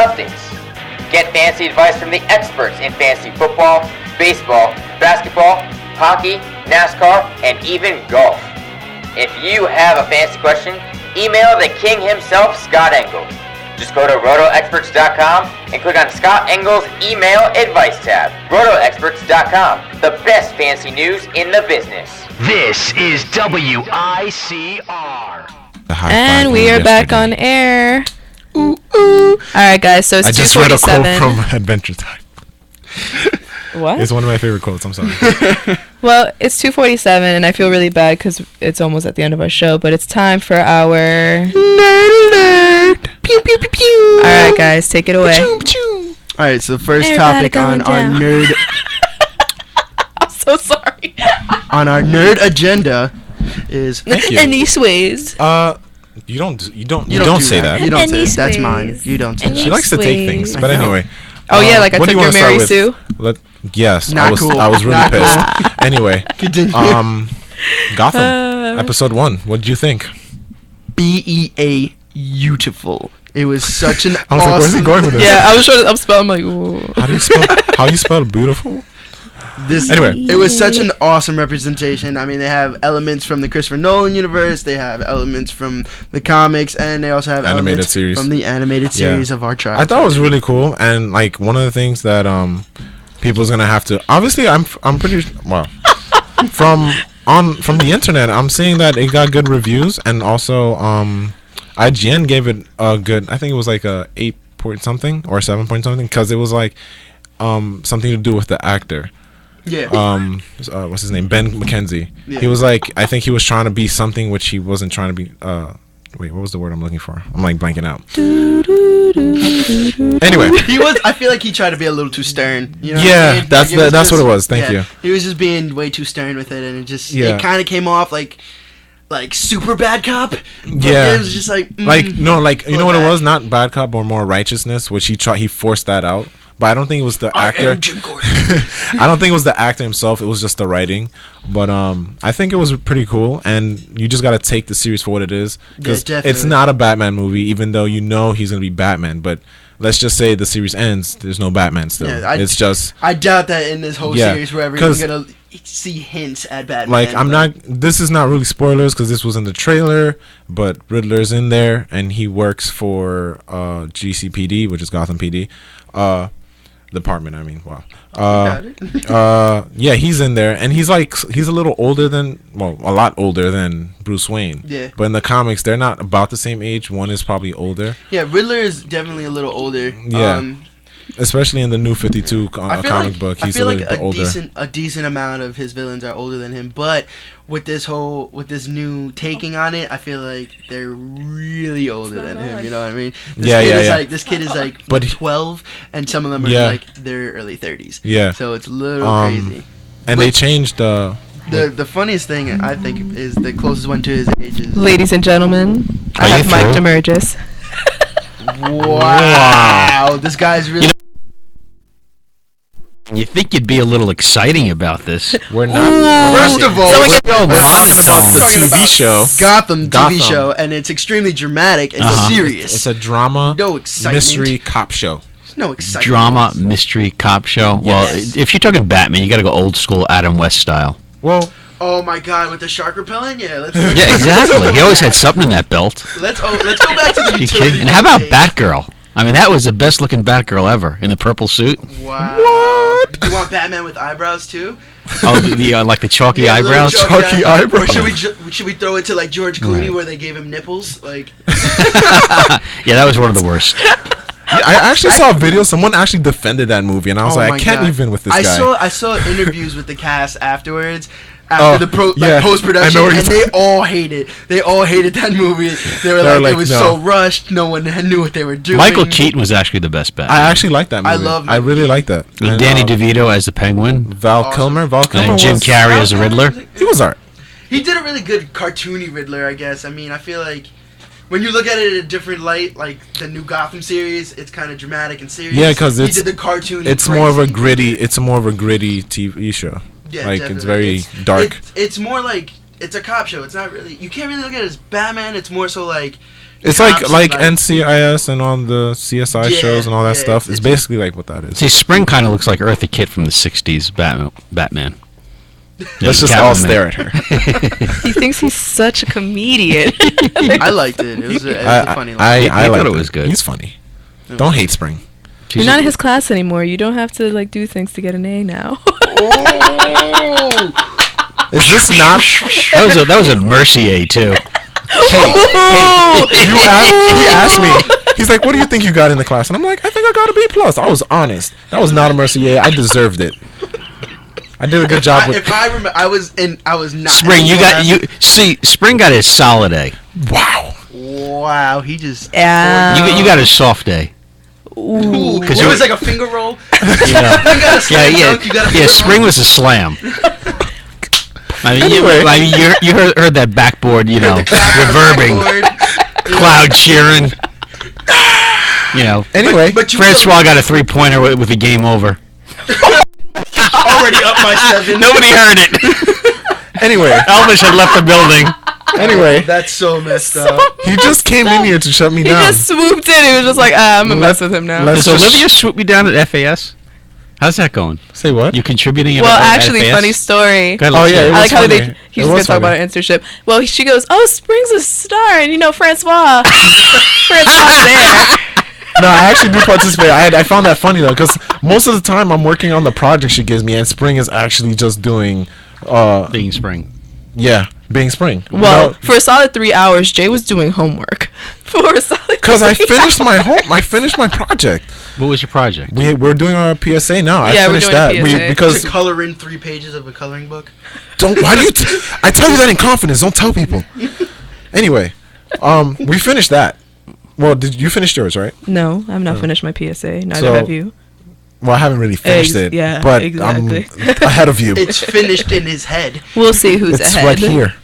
updates. Get fantasy advice from the experts in fantasy football, baseball, basketball, hockey, NASCAR, and even golf. If you have a fantasy question, email the king himself, Scott Engel. Just go to rotoexperts.com and click on Scott Engel's email advice tab. rotoexperts.com, the best fantasy news in the business. This is WICR. And we are back on air. Ooh, ooh. Alright, guys, so it's 2:47. I just read a quote from Adventure Time. What? It's one of my favorite quotes, I'm sorry. Well, it's 2:47, and I feel really bad because it's almost at the end of our show, but it's time for our... Nerd Alert! Pew, pew, pew, pew! Alright, guys, take it away. Alright, so the first Everybody topic on our down. nerd... I'm so sorry. on our nerd agenda is... Thank you. Any sways. You don't say do that. You don't say Any that. That's mine. sways. You don't say Any that. She likes to take things, but I know. anyway. Oh, yeah, like I what took do you your wanna start Mary with? Sue. Yes, Not I was cool. I was really Not cool. pissed. Anyway, Continue. Gotham episode 1. What did you think? BEA beautiful. It was such an I was like, where's he awesome... going with this? Yeah, I was trying to spell. I'm like, ooh. How you spell beautiful? Anyway. It was such an awesome representation. I mean, they have elements from the Christopher Nolan universe, they have elements from the comics, and they also have Animated elements series. from the animated series of our child. I thought it was really cool, and like one of the things that people's gonna have to obviously I'm pretty well from the internet I'm seeing that it got good reviews, and also IGN gave it a good, I think it was like a 8 point something or 7 point something, because it was like something to do with the actor. Yeah. What's his name? Ben McKenzie. Yeah. He was like, I think he was trying to be something which he wasn't trying to be. Wait, what was the word I'm looking for? I'm like blanking out. Anyway, He was. I feel like he tried to be a little too stern. You know Yeah, what I mean? that's Like, it was that's what just- it was. Thank you. He was just being way too stern with it, and Yeah. it kind of came off like super bad cop. But Yeah. it was just like you know what it back. was? Not bad cop or more righteousness, which he forced that out. But I don't think it was the I actor. am Jim Gordon. I don't think it was the actor himself. It was just the writing. But I think it was pretty cool, and you just gotta take the series for what it is, because Yeah, it's definitely. not a Batman movie, even though you know he's gonna be Batman. But let's just say the series ends. There's no Batman still. Yeah, It's just I doubt that in this whole Yeah, series we're ever 'cause- gonna see hints at Batman. like I'm but- not. This is not really spoilers because this was in the trailer. But Riddler's in there, and he works for GCPD, which is Gotham PD. Department, I mean, wow. Got it. Yeah, he's in there, and he's a little older than, well, a lot older than Bruce Wayne. Yeah. But in the comics, they're not about the same age. One is probably older, Yeah, Riddler is definitely a little older. Yeah. especially in the New 52 I feel comic like, book. I He's feel a like little bit older. a decent amount of his villains are older than him, but with this new taking on it, I feel like they're really older than him. You know what I mean? This kid is like But 12, and some of them are Yeah. like their early 30s. Yeah. So it's a little crazy. And they changed The funniest thing I think is the closest one to his age is Ladies and gentlemen, I Are you have Mike through? Demergis. wow. This guy's really. You think you'd be a little exciting about this? We're not. First of all, Someone we're get- We're talking about the talking TV about show. Gotham Gotham. TV show, and it's extremely dramatic and serious. It's a drama, No excitement. mystery cop show. no excitement. Drama, mystery, cop show. Well, Yes. if you're talking Batman, you got to go old school Adam West style. Well, Oh my God, with the shark repellent? Yeah, let's Yeah, exactly. He always had something in that belt. let's go back to the You utility. kidding? And how about page. Batgirl? I mean, that was the best looking Batgirl ever in the purple suit. Wow. What? You want Batman with eyebrows too? Oh, the like the chalky Yeah, little eyebrows. chalky eyebrows. Or should we throw it to like George Clooney where they gave him nipples? Like Yeah, that was one of the worst. I actually saw a video. Someone actually defended that movie, and I was oh like, my I can't God. even with this I guy. I saw interviews with the cast afterwards. Oh, After the yeah. post I production, know what and you're they all hated. They all hated that movie. They were like, it was no. so rushed. No one knew what they were doing. Michael Keaton was actually the best Batman. I actually like that movie. I love I really like that. With And, Danny DeVito as the Penguin Val Awesome. Kilmer. Val Kilmer and Jim was, Carrey as the Riddler. He was alright. He did a really good cartoony Riddler, I guess. I mean, I feel like when you look at it in a different light, like the new Gotham series, it's kind of dramatic and serious. Yeah, 'cause he it's- did the cartoon. It's more of a gritty. It's more of a gritty TV show. Yeah, like definitely. it's very dark. It's more like it's a cop show. It's not really. You can't really look at it as Batman. It's more so like It's like NCIS and all the CSI shows and all that stuff. It's basically like what that is. See, Spring kind of looks like Eartha Kitt from the '60s Batman. Let's just all stare at her. He thinks he's such a comedian. I liked it. It was a funny line. I thought it was good. He's funny. Don't hate Spring. You're not in his class anymore. You don't have to like do things to get an A now. Is this not? That was a Mercier too. He asked me. He's like, "What do you think you got in the class?" And I'm like, "I think I got a B+." I was honest. That was not a Mercier. I deserved it. I did a good job with. If I remember, I was not. Spring, Spring got his solid A. Wow, he just. Yeah. You got his soft A. Ooh, because it was like a finger roll. Yeah. Spring was a slam. I mean, you heard that backboard, reverbing, cloud cheering. Anyway, but Francois got a 3-pointer with the game over. Already up by 7. Nobody heard it. Anyway, Elvis had left the building. Anyway, that's so messed up. He just came in here to shut me down. He just swooped in. He was just like, I'm gonna mess with him now. Does Olivia swoop me down at FAS? How's that going? Say what? You contributing at Well, FAS? actually, funny story. Oh yeah, I like how he's just gonna talk about her internship. Well, she goes, "Oh, Spring's a star," and Francois there. No, I actually do participate. I found that funny though, because most of the time I'm working on the project she gives me, and Spring is actually just doing being Spring. Yeah, being Spring. Well, for a solid 3 hours, Jay was doing homework. For a solid. Because I finished I finished my project. What was your project? We're doing our PSA now. I finished we're doing that. PSA. Because to color in 3 pages of a coloring book. Why do you? I tell you that in confidence. Don't tell people. Anyway, we finished that. Well, did you finish yours, right? No, I have not finished my PSA. Neither have you. Well, I haven't really finished it. Yeah, but exactly. I'm ahead of you. It's finished in his head. We'll see who's It's ahead. right here.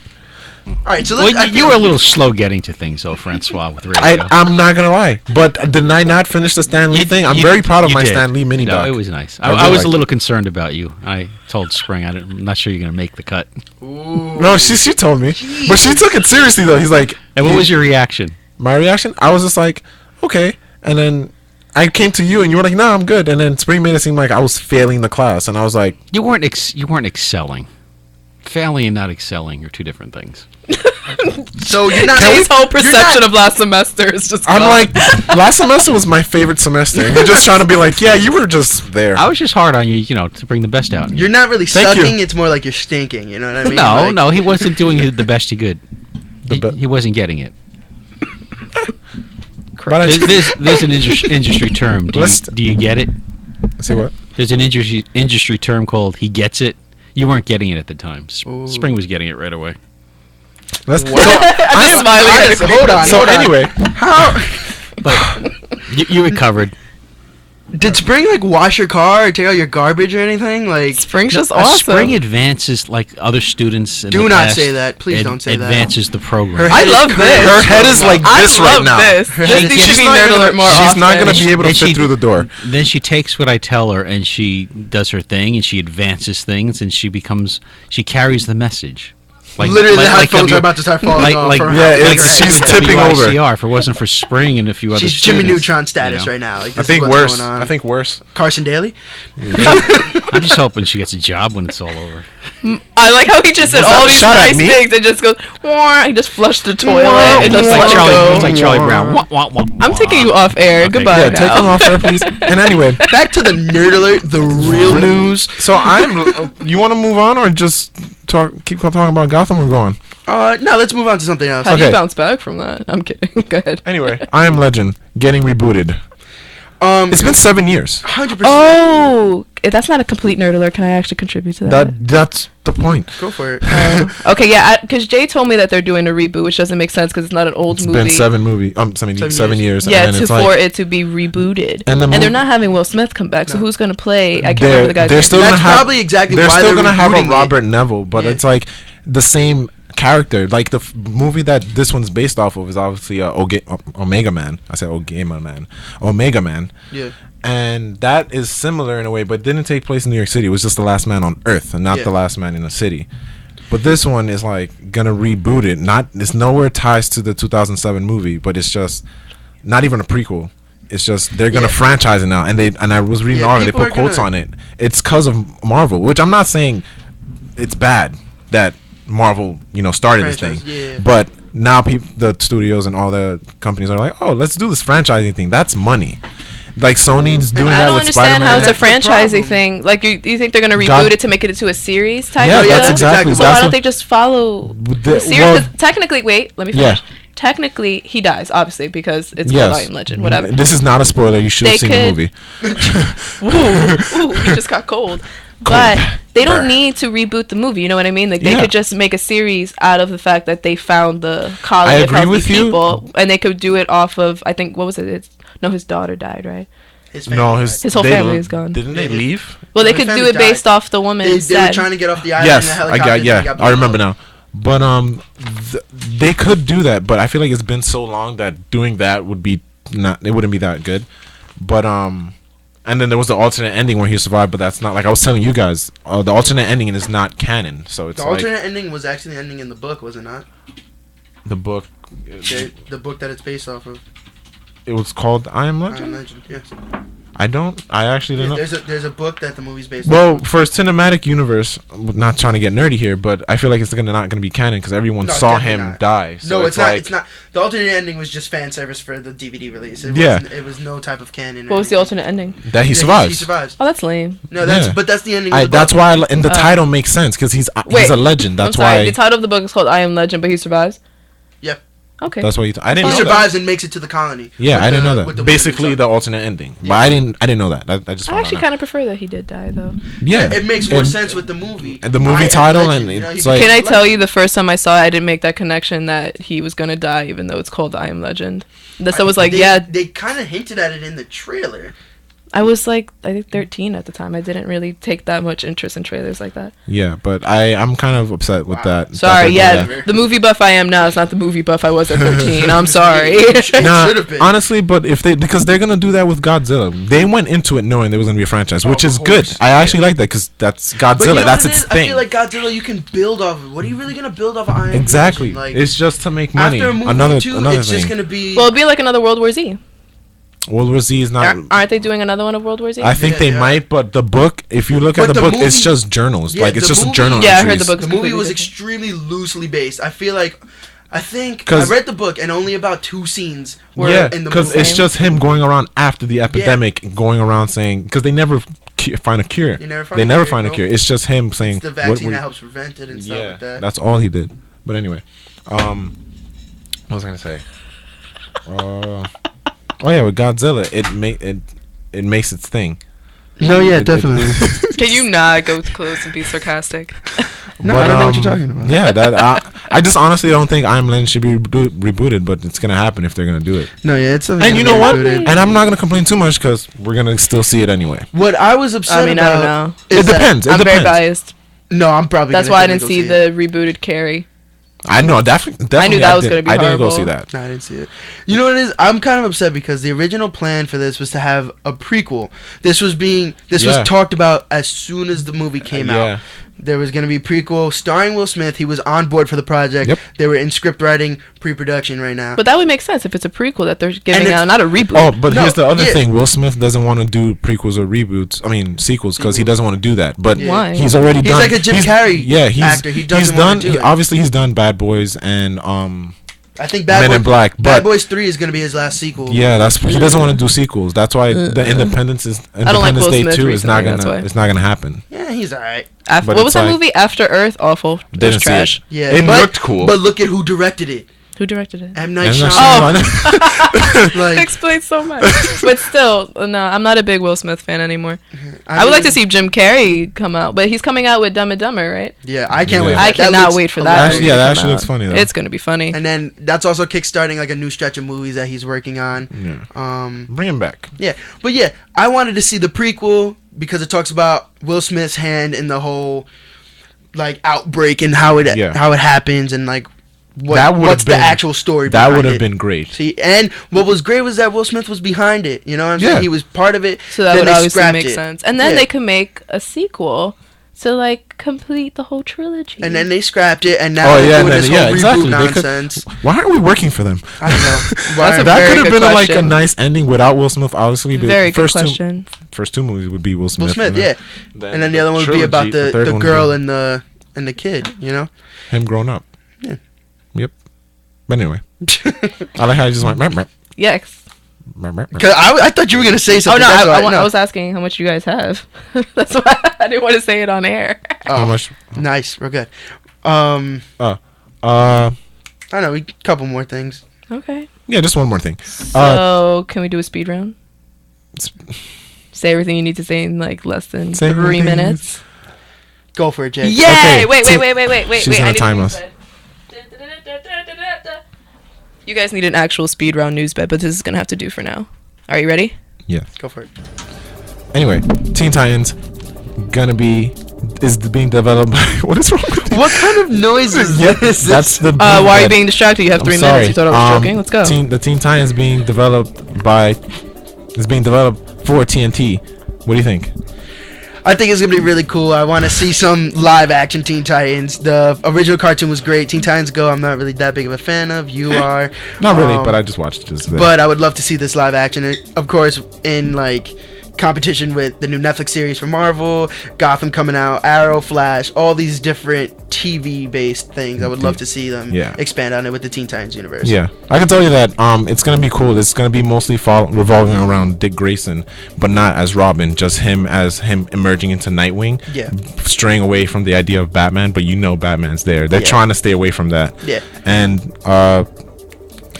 All right, so you were a little slow getting to things, though, Francois. With radio. I'm not gonna lie, but did I not finish the Stan Lee thing? I'm very proud of my Stan Lee mini doc. No, it was nice. I was a little concerned about you. I told Spring I'm not sure you're gonna make the cut. Ooh. No, she told me, but she took it seriously though. He's like, and what was your reaction? My reaction? I was just like, okay, and then I came to you and you were like, "No, I'm good." And then Spring made it seem like I was failing the class, and I was like, "You weren't excelling. Failing and not excelling are two different things." So you're not. His whole perception of last semester is just. I'm like, last semester was my favorite semester. And you're just trying to be like, yeah, you were just there. I was just hard on you, to bring the best out. You're not really sucking. It's more like you're stinking. You know what I mean? No, he wasn't doing the best he could. He wasn't getting it. There's an industry term. Do you get it? Say what? There's an industry term called "he gets it." You weren't getting it at the time. Spring was getting it right away. I'm just smiling. Hold on. So anyway, But you recovered. Did Spring wash your car or take out your garbage or anything? Spring's just awesome. Spring advances like other students. Do not say that. Please don't say that. Advances the program. I love this. her head is like this right now. This needs to be Nerd Alert more often. She's not going to be able to fit through the door. Then she takes what I tell her and she does her thing and she advances things and she carries the message. Literally, the headphones are about to start falling off. She's tipping over. If it wasn't for Spring and a few other She's students, Jimmy Neutron status right now. I think worse. Carson Daly? I'm just hoping she gets a job when it's all over. I like how he just said all these nice things and just goes, wah, he just flushed the toilet and just It's like Charlie Brown. Wah, wah, wah, I'm taking you off air. Okay. Goodbye. Yeah, take him off air, please. And anyway, back to the Nerd Alert, the real news. So you want to move on or just keep talking about Gotham or go on? No, let's move on to something else. How do you bounce back from that? I'm kidding. Go ahead. Anyway, I Am Legend getting rebooted. It's been 7 years. 100%. Oh, if that's not a complete Nerd Alert. Can I actually contribute to that? That's the point. Go for it. Okay, yeah, because Jay told me that they're doing a reboot, which doesn't make sense because it's not an old movie. It's been 7 years. Yeah, and for it to be rebooted. And they're not having Will Smith come back, so who's going to play? I can't remember the guy's name. That's probably exactly why they're still going to have a rebooting Robert Neville, but it's like the same character. Like the movie that this one's based off of is obviously Omega Man. I said Omega Man. Yeah. And that is similar in a way, but didn't take place in New York City. It was just the last man on Earth and not the last man in the city. But this one is like gonna reboot it. It's nowhere ties to the 2007 movie, but it's just not even a prequel. It's just they're gonna franchise it now, and I was reading an article. They put quotes on it. It's because of Marvel, which I'm not saying it's bad that Marvel started franchise, this thing, but now the studios and all the companies are like, oh, let's do this franchising thing. That's money. Like Sony's doing that with Spider-Man. I don't understand how it's a franchising thing. Like, you think they're gonna reboot it to make it into a series type? Yeah, that's exactly. So why don't they just follow the series? Well, technically, wait, let me finish. Yeah. Technically, he dies, obviously, because it's called I Am Legend. Whatever. This is not a spoiler. You should have seen the movie. Ooh, he just got cold. But they don't need to reboot the movie. You know what I mean? Like, they could just make a series out of the fact that they found the colony of healthy people, and they could do it off of, I think, what was it? His daughter died, right? His whole family is gone. Didn't they leave? Well, they could do it based off the woman. They were trying to get off the island. Yes, I remember now. But they could do that, but I feel like it's been so long that doing that would be it wouldn't be that good. But and then there was the alternate ending where he survived, but that's not, like I was telling you guys, the alternate ending is not canon. So it's the alternate ending was actually the ending in the book, was it not? The book. The book that it's based off of. It was called I Am Legend? I Am Legend, yes. I actually didn't know. There's a book that the movie's based on. For a cinematic universe, not trying to get nerdy here, but I feel like it's not going to be canon because everyone saw him die. So no, it's not. It's not. The alternate ending was just fan service for the DVD release. It was no type of canon. What was the alternate ending? That he survives. He survives. Oh, that's lame. No, but that's the ending. That's why, and the title makes sense because he's a legend. That's why. The title of the book is called I Am Legend, but he survives. Yep. Okay. That's what I didn't know. He survives and makes it to the colony. Yeah, I didn't know that. Basically, the alternate ending. Yeah. But I didn't know that. I actually kind of prefer that he did die, though. Yeah, it makes more sense with the movie. And the movie title, and it's like. Can I tell you, the first time I saw it, I didn't make that connection that he was gonna die, even though it's called I Am Legend. I was like, They kind of hinted at it in the trailer. I was like, I think 13 at the time. I didn't really take that much interest in trailers like that. Yeah, but I'm kind of upset with that. Sorry, the movie buff I am now is not the movie buff I was at 13. I'm sorry. Honestly, but because they're gonna do that with Godzilla. They went into it knowing there was gonna be a franchise, which is good. I actually like that because that's Godzilla. That's its thing. I feel like Godzilla, you can build off of. What are you really gonna build off of Iron Man? Exactly. It's just to make money. After a movie it's just gonna be. Well, it'd be like another World War Z. World War Z is not. Aren't they doing another one of World War Z? I think they might, but the book, if you look at the book, it's just journals. It's just a journal. Yeah, I heard the book. The movie was extremely loosely based. I think I read the book and only about 2 scenes were in the movie. Because it's just him going around after the epidemic, going around saying, because they never find a cure. They never find a cure. It's just him saying. It's the vaccine that helps prevent it and stuff like that. That's all he did. But anyway, what was I gonna say? Oh yeah, with Godzilla, it makes its thing. No, yeah, definitely. Can you not go close and be sarcastic? No, I don't know what you're talking about. Yeah, I just honestly don't think I Am Legend should be rebooted, but it's gonna happen if they're gonna do it. No, yeah, it's. And you know what? And I'm not gonna complain too much because we're gonna still see it anyway. What I was upset about. I don't know. It depends. I'm very biased. No, I'm probably. That's why I didn't see the rebooted Carrie. I know, definitely. I knew that was going to be horrible. I didn't go see that. No, I didn't see it. You know what it is? I'm kind of upset because the original plan for this was to have a prequel. This was talked about as soon as the movie came out. There was going to be a prequel starring Will Smith. He was on board for the project. Yep. They were in script writing, pre-production right now. But that would make sense if it's a prequel that they're giving out, not a reboot. Oh, but here's the other thing. Will Smith doesn't want to do prequels or reboots. I mean, sequels, because he doesn't want to do that. But why? He's already done. He's like a Jim Carrey actor. He doesn't want to do it. Obviously, he's done Bad Boys and I think Men in Black. Bad Boys 3 is going to be his last sequel. Yeah, he doesn't want to do sequels. That's why the Independence Day 2 is not gonna happen. Yeah, he's alright. What was that movie? After Earth? Awful. It was trash. Yeah, it looked cool. But look at who directed it. Who directed it? M. Night Shyamalan. Oh, explains so much. But still, no, I'm not a big Will Smith fan anymore. I would like to see Jim Carrey come out, but he's coming out with Dumb and Dumber, right? Yeah, I can't wait. I cannot wait for that. That actually looks funny though. It's gonna be funny. And then that's also kickstarting like a new stretch of movies that he's working on. Yeah. Bring him back. Yeah, but yeah, I wanted to see the prequel because it talks about Will Smith's hand in the whole like outbreak and how it happens and like. What's the actual story behind it? That would have been great. See, and what was great was that Will Smith was behind it. You know what I'm saying? He was part of it. So that would obviously make sense. And then they could make a sequel to like complete the whole trilogy. And then they scrapped it, and now they're doing this whole reboot nonsense. Why aren't we working for them? I don't know. That could have been like a nice ending without Will Smith. Obviously, very good question. First two movies would be Will Smith. Yeah. And then the other one would be about the girl and the kid. You know, him grown up. Yeah. Yep. But anyway, I like how you just went. Cause Yes. I thought you were gonna say something. Oh no, I was asking how much you guys have. That's why I didn't want to say it on air. Oh, how much? Nice, we're good. I don't know, a couple more things. Okay. Yeah, just one more thing. So can we do a speed round? Say everything you need to say in like less than 3 minutes. Go for it, Jay. Yay! Okay. Wait. She's gonna time us. You guys need an actual speed round news bet, but this is gonna have to do for now. Are you ready? Yeah. Go for it. Anyway, Teen Titans is being developed by what is wrong with you? What kind of noise is this? That's the why are you being distracted? You have 3 minutes. You thought I was joking? Let's go. The Teen Titans is being developed for TNT. What do you think? I think it's gonna be really cool. I want to see some live action Teen Titans. The original cartoon was great. Teen Titans Go, I'm not really that big of a fan of. You are. Not really, but I just watched it just. But I would love to see this live action. Of course, in like competition with the new Netflix series for Marvel, Gotham coming out, Arrow, Flash, all these different TV-based things. I would love to see them expand on it with the Teen Titans universe. Yeah, I can tell you that it's gonna be cool. It's gonna be mostly revolving around Dick Grayson, but not as Robin, just him emerging into Nightwing. Yeah, straying away from the idea of Batman, but Batman's there. They're trying to stay away from that. Yeah, and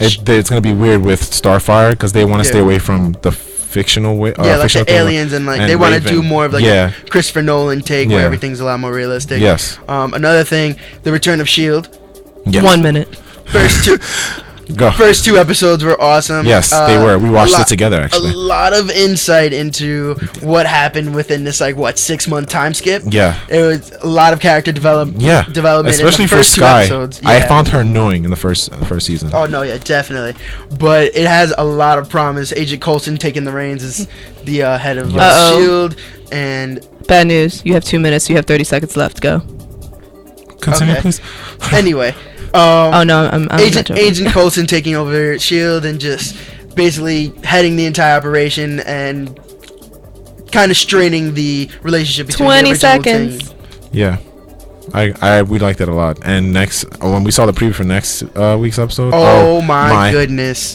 it's gonna be weird with Starfire because they want to stay away from the fictional way. Like the aliens and like they want to do more of like a Christopher Nolan take where everything's a lot more realistic. Yes. Another thing, the return of S.H.I.E.L.D. Yes. 1 minute. First two episodes were awesome. Yes, they were. We watched it together, actually. A lot of insight into what happened within this 6-month time skip. Yeah. It was a lot of character development. Especially in the for first Sky. 2 episodes. I found her annoying in the first season. Oh no, yeah, definitely. But it has a lot of promise. Agent Coulson taking the reins as the head of S.H.I.E.L.D. and bad news. You have 2 minutes. You have 30 seconds left. Go. Continue, please. Anyway. I'm Agent Coulson taking over S.H.I.E.L.D. and just basically heading the entire operation and kind of straining the relationship between 20 the seconds. Team. Yeah. We liked it a lot. And when we saw the preview for next week's episode, my goodness.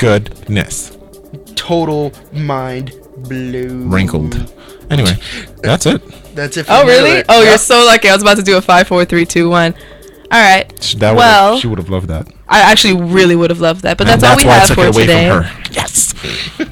Total mind blown. Wrinkled. Anyway, that's it. That's it. Oh really? Oh, you're so lucky. I was about to do a 5, 4, 3, 2, 1. All right. She would have loved that. I actually really would have loved that, but that's all we have for today. Yes.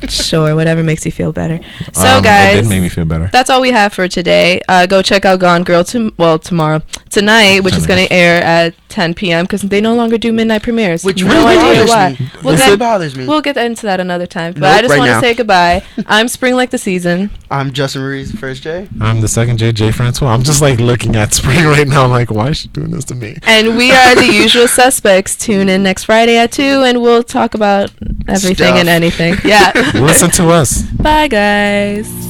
Sure, whatever makes you feel better. So, guys, it did make me feel better. That's all we have for today. Go check out Gone Girl tonight, which is going to air at 10 p.m. because they no longer do midnight premieres. Which really bothers me. We'll get into that another time. But I just want to say goodbye. I'm Spring Like the Season. I'm Justin Ruiz, the first J. I'm the second J Francois. I'm just looking at Spring right now. I'm like, why is she doing this to me? And we are the usual suspects. Tune in next Friday at 2 and we'll talk about everything and anything. Yeah. Listen to us. Bye, guys.